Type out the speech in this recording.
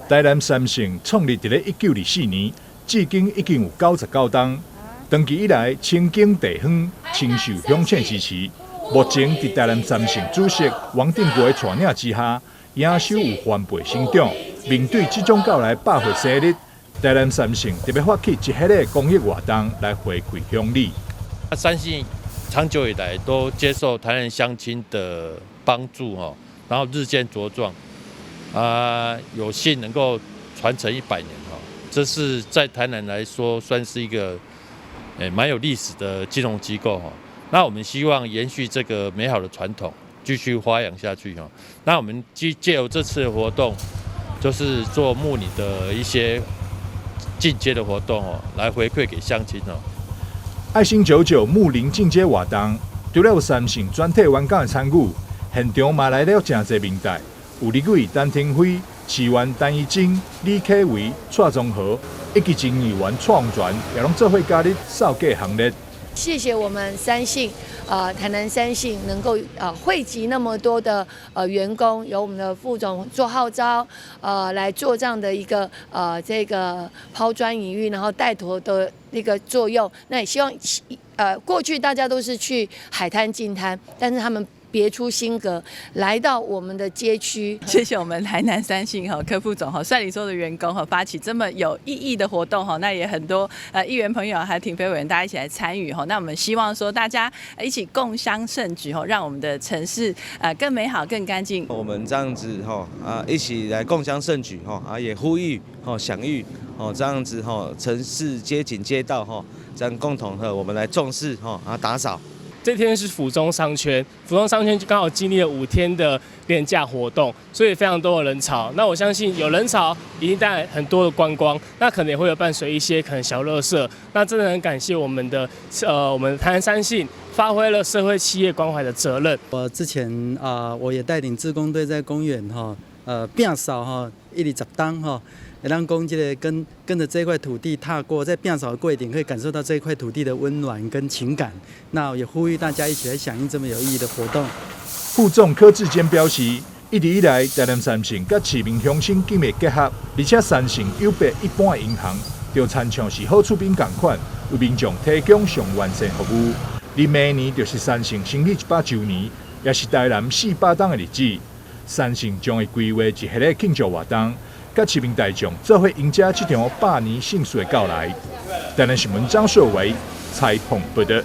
台南三圣创立在1924年，至今已经有99档。长期以来，清经地方深受乡亲支持。目前伫台南三圣主席王定国的带领之下，营收有翻倍成长。面对即种到来百岁生日，台南三圣特别发起一系列公益活动来回馈乡里。三圣长久以来都接受台南乡亲的帮助然后日渐茁壮，有幸能够传承100年这是在台南来说算是一个蛮有历史的金融机构那我们希望延续这个美好的传统，继续发扬下去那我们借由这次的活动，就是做牧拟的一些进阶的活动来回馈给乡亲爱心99牧林进阶活动，除了有三圣全体员工的参与，现场嘛来了真侪名代，有立委陈廷辉、市员陈怡贞、李启维、蔡宗和，以及前议员蔡宏全，也拢做伙加入扫街行列。谢谢我们三信，台南三信能够汇集那么多的员工，由我们的副总做号召，来做这样的一个这个抛砖引玉，然后带头的一个作用。那也希望过去大家都是去海滩净滩，但是他们别出心格，来到我们的街区。谢谢我们台南三信柯副总率领所有的员工发起这么有意义的活动那也很多议员朋友还有挺非委员大家一起来参与那我们希望说大家一起共襄盛举让我们的城市更美好更干净。我们这样子一起来共襄盛举也呼吁享誉这样子城市街景街道这样共同我们来重视打扫。这天是府中商圈，府中商圈就刚好经历了5天的连假活动，所以非常多的人潮。那我相信有人潮一定带来很多的观光，那可能也会有伴随一些可能小垃圾。那真的很感谢我们的台南三信发挥了社会企业关怀的责任。我之前我也带领志工队在公园摒扫120档让公这个跟着这块土地踏过，在摒扫的过程可以感受到这块土地的温暖跟情感。那也呼吁大家一起来响应这么有意义的活动。副总柯志坚表示，一直以来台南三圣甲市民乡亲紧密结合，而且三圣有别一般的银行，就参像是好厝边同款，为民众提供上完善服务。而明年就是三圣成立100周年，也是台南400档的日子。三圣将会规划一系列庆祝活动。甲市民大众做伙迎接这场100年盛事的到来。台南新闻张硕维采访报道。